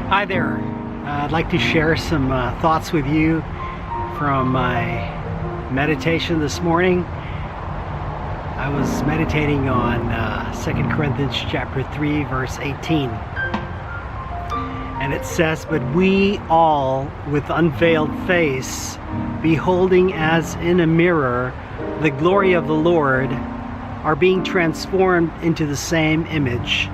Hi there. I'd like to share some thoughts with you from my meditation this morning. I was meditating on 2 Corinthians chapter 3 verse 18. And it says, "But we all with unveiled face, beholding as in a mirror the glory of the Lord, are being transformed into the same image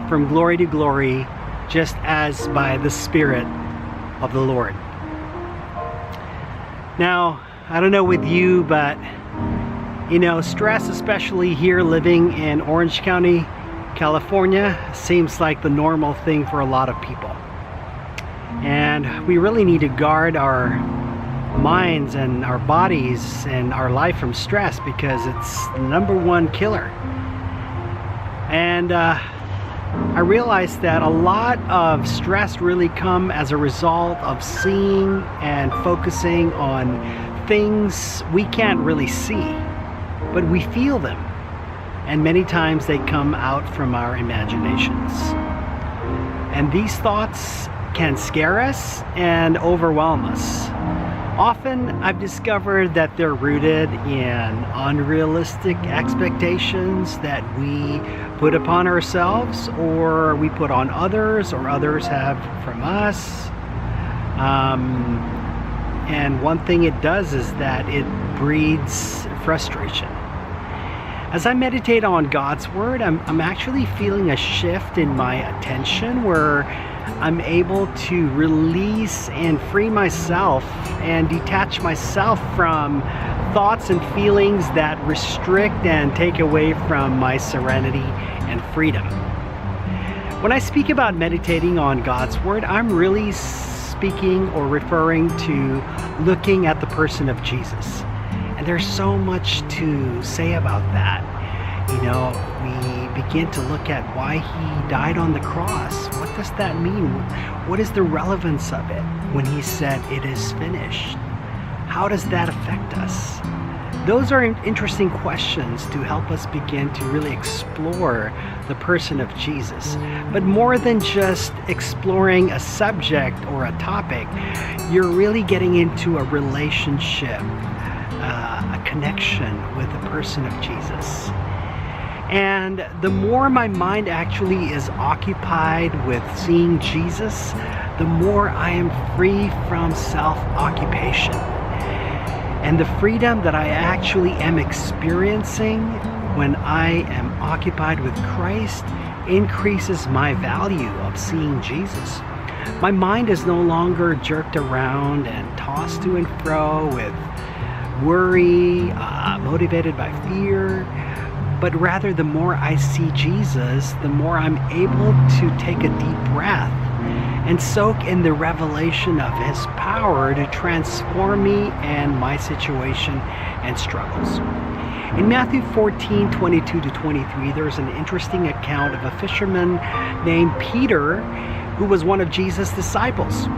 from glory to glory, just as by the Spirit of the Lord." Now, I don't know with you, but stress, especially here living in Orange County, California, seems like the normal thing for a lot of people. And we really need to guard our minds and our bodies and our life from stress, because it's the number one killer. And I realized that a lot of stress really come as a result of seeing and focusing on things we can't really see, but we feel them. And many times they come out from our imaginations. And these thoughts can scare us and overwhelm us. Often I've discovered that they're rooted in unrealistic expectations that we put upon ourselves, or we put on others, or others have from us. And one thing it does is that it breeds frustration. As I meditate on God's Word, I'm actually feeling a shift in my attention where I'm able to release and free myself and detach myself from thoughts and feelings that restrict and take away from my serenity and freedom. When I speak about meditating on God's Word, I'm really speaking or referring to looking at the person of Jesus. And there's so much to say about that. We begin to look at why he died on the cross. What does that mean? What is the relevance of it when he said it is finished? How does that affect us? Those are interesting questions to help us begin to really explore the person of Jesus. But more than just exploring a subject or a topic, you're really getting into a relationship, a connection with the person of Jesus. And the more my mind actually is occupied with seeing Jesus, the more I am free from self-occupation. And the freedom that I actually am experiencing when I am occupied with Christ increases my value of seeing Jesus. My mind is no longer jerked around and tossed to and fro with worry, motivated by fear. But rather, the more I see Jesus, the more I'm able to take a deep breath and soak in the revelation of his power to transform me and my situation and struggles. In Matthew 14:22-23, there's an interesting account of a fisherman named Peter, who was one of Jesus' disciples.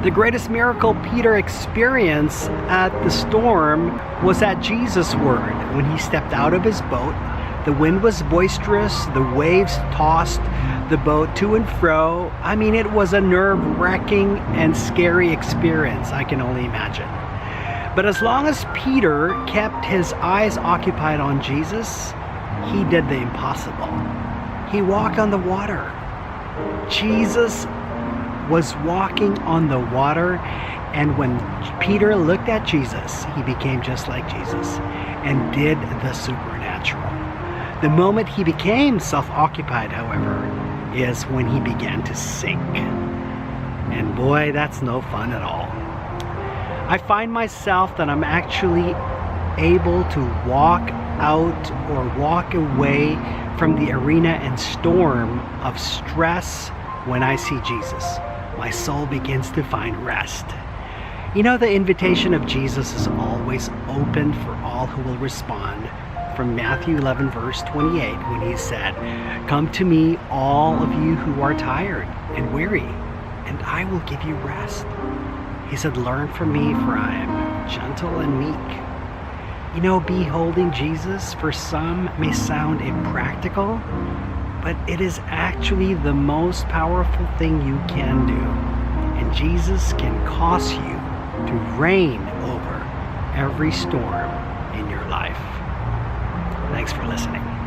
The greatest miracle Peter experienced at the storm was at Jesus' word. When he stepped out of his boat, the wind was boisterous, the waves tossed the boat to and fro. It was a nerve-wracking and scary experience, I can only imagine. But as long as Peter kept his eyes occupied on Jesus, he did the impossible. He walked on the water. Jesus was walking on the water, and when Peter looked at Jesus, he became just like Jesus and did the supernatural. The moment he became self-occupied, however, is when he began to sink. And boy, that's no fun at all. I find myself that I'm actually able to walk out or walk away from the arena and storm of stress when I see Jesus. My soul begins to find rest. The invitation of Jesus is always open for all who will respond. From Matthew 11 verse 28, when he said, "Come to me, all of you who are tired and weary, and I will give you rest." He said, "Learn from me, for I am gentle and meek." Beholding Jesus for some may sound impractical, but it is actually the most powerful thing you can do. And Jesus can cause you to reign over every storm in your life. Thanks for listening.